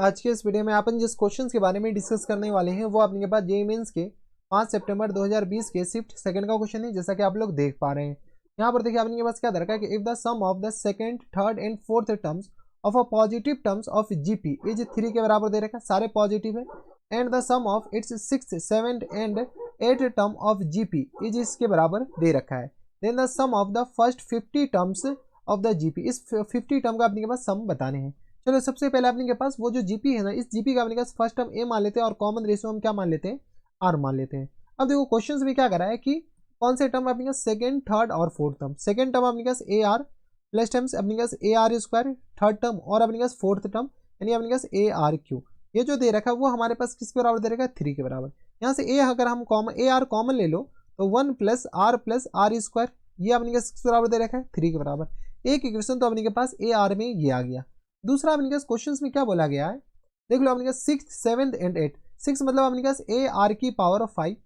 आज के इस वीडियो में अपन जिस क्वेश्चन के बारे में डिस्कस करने वाले हैं वो अपने के पास जेईई मेंस के 5 सितंबर 2020 के शिफ्ट सेकंड का क्वेश्चन है, जैसा कि आप लोग देख पा रहे हैं। यहाँ पर देखिए अपने के पास क्या दरकार है कि if the sum of the second, third and fourth terms of a positive terms of GP is 3 के बराबर दे रखा है, सारे पॉजिटिव है। And the sum of its 6th, 7th and 8th term of GP is इसके बराबर दे रखा है। Then the sum of the first 50 terms of the GP, इस 50 टर्म का अपने के पास सम बताने हैं। चलो सबसे पहले अपने के पास वो जो जीपी है ना, इस जीपी का अपने पास फर्स्ट टर्म ए मान लेते हैं और कॉमन रेशियो हम क्या मान लेते हैं, आर मान लेते हैं। अब देखो क्वेश्चन में क्या करा है कि कौन से टर्म अपने पास सेकंड, थर्ड और फोर्थ टर्म। सेकंड टर्म अपने पास ए आर प्लस टर्म्स अपने पास A R square, third term और अपने पास फोर्थ टर्म यानी अपने पास ए आर क्यू। ये जो दे रखा है वो हमारे पास किसके बराबर दे रखा है, 3 के बराबर। यहाँ से ए अगर हम कॉमन ए आर कॉमन ले लो तो 1 प्लस आर स्क्वायर, ये अपने पास किसके बराबर दे रखा है, 3 के बराबर। एक इक्वेशन तो अपने के पास ए आर में ये आ गया। दूसरा अपने पास क्वेश्चन में क्या बोला गया है, देख लो अपने पास 6th, 7th एंड 8th। 6 मतलब अपने पास ए आर की पावर 5,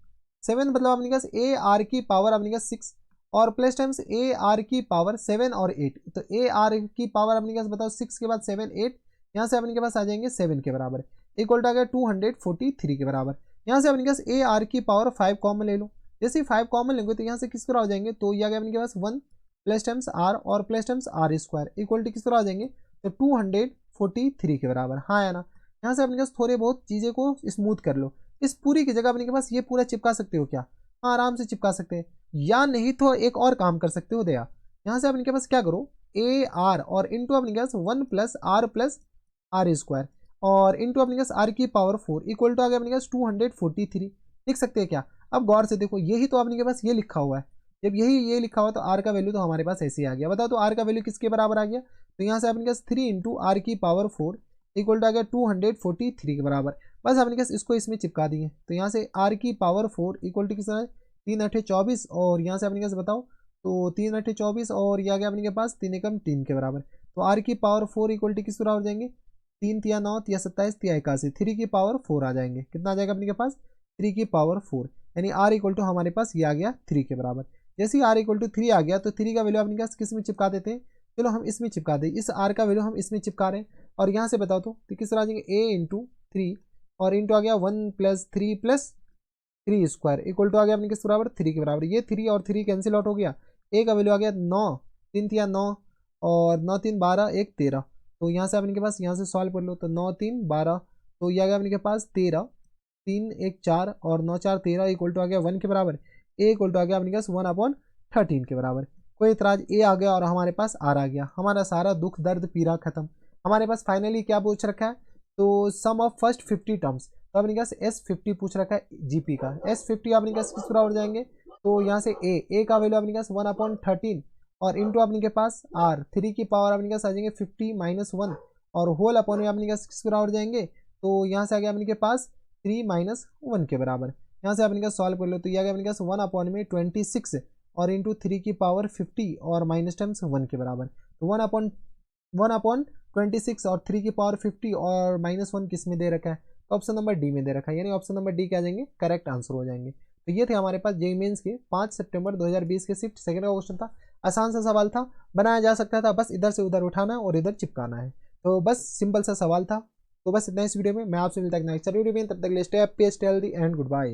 7 मतलब अपने पास ए आर की पावर अपने पास 6 और प्लस टाइम्स ए आर की पावर 7 और 8। तो ए आर की पावर अपने पास बताओ 6 के बाद 7, 8, यहाँ से अपने के पास आ जाएंगे 7 के बराबर, इक्वल टू आ गया 243 के बराबर। यहाँ से अपने पास ए आर की पावर 5 कॉमन ले लो, जैसे 5 कॉमन लेंगे तो यहाँ से किस तरह हो जाएंगे, तो ये आ गया अपने पास 1 प्लस टाइम्स आर और plus times R square equal to किस तरह आ जाएंगे, तो 243 के बराबर। हाँ है ना। यहाँ से अपने पास थोड़े बहुत चीज़ें को स्मूथ कर लो। इस पूरी की जगह अपने के पास ये पूरा चिपका सकते हो क्या, हाँ आराम से चिपका सकते हैं, या नहीं तो एक और काम कर सकते हो दया। यहाँ से अपने के पास क्या करो, ए आर और इंटू अपने के पास 1 प्लस आर स्क्वायर और इंटू अपने के पास आर की पावर 4 इक्वल टू आ गया अपने के पास 243। लिख सकते हैं क्या। अब गौर से देखो, यही तो अपने के पास ये लिखा हुआ है। जब यही ये लिखा हुआ तो आर का वैल्यू तो हमारे पास ऐसे ही आ गया। बताओ तो आर का वैल्यू किसके बराबर आ गया, तो यहाँ से अपने पास 3 इंटू आर की पावर 4 इक्वल टू आ गया 243 के बराबर। बस अपने पास इसको इसमें चिपका दिए, तो यहाँ से आर की पावर 4 इक्वल टू किस तरह 3 8 24 और यहाँ से अपने पास बताओ तो 3 8 24 और ये आ गया अपने के पास 3 एकम 3 के बराबर। तो आर की पावर 4 इक्वल टू किस बराबर जाएंगे, 3 तिया 9 तिया 27 तिया 81, 3 की पावर 4 आ जाएंगे। कितना आ जाएगा अपने के पास, 3 की पावर 4 यानी आर इक्वल टू हमारे पास ये आ गया 3 के बराबर। जैसे ही आर इक्वल टू 3 आ गया तो 3 का वैल्यू अपने पास किस में चिपका देते हैं, चलो हम इसमें चिपका दें, इस आर का वैल्यू हम इसमें चिपका रहे हैं। और यहाँ से बताओ तो किस तरह आ जाएंगे, ए इंटू 3 और इंटू आ गया 1 प्लस 3 स्क्वायर इक्वल टू आ गया अपने किस बराबर, 3 के बराबर। ये 3 और 3 कैंसिल आउट हो गया, ए का वैल्यू आ गया 9, 3 तिया 9 और 9 3 12 1 13। तो यहाँ से अपने के पास यहाँ से सॉल्व कर लो तो 9 3 12, तो ये आ गया अपने के पास 13, 3 1 4 और 9 4 13 इक्वल टू आ गया 1 के बराबर। ए इक्वल टू आ गया अपने पास 1/13 के बराबर। कोई इतराज, ए आ गया और हमारे पास आर आ गया, हमारा सारा दुख दर्द पीड़ा खत्म। हमारे पास फाइनली क्या पूछ रखा है, तो सम ऑफ फर्स्ट 50 टर्म्स, तो अपने पास S50 पूछ रखा है जीपी का। S50 अपने पास किस बराबर जाएंगे, तो यहाँ से ए का वैल्यू अपने पास 1/13 और इंटू अपने के पास आर 3 की पावर अपने पास आ जाएंगे 50 - 1 और होल अपॉन में अपने पास किस बराबर जाएंगे, तो यहाँ से आ गया अपने के पास 3 - 1 के बराबर। यहाँ से अपने का सॉल्व कर लो तो ये आ गया अपने पास 1/26 और इंटू 3 की पावर 50 और माइनस टर्म्स 1 के बराबर। तो 1/26 और 3 की पावर 50 और -1 किस में दे रखा है, तो ऑप्शन नंबर डी में दे रखा है, यानी ऑप्शन नंबर डी क्या आ जाएंगे, करेक्ट आंसर हो जाएंगे। तो ये थे हमारे पास जेईई मेंस के 5 सितंबर 2020 के शिफ्ट सेकंड का क्वेश्चन था। आसान सा सवाल था, बनाया जा सकता था, बस इधर से उधर उठाना और इधर चिपकाना है। तो बस सिंपल सा सवाल था। तो बस इतना इस वीडियो में, मैं आपसे मिलता है नेक्स्ट वीडियो में, तब तक stay happy, stay healthy and good bye.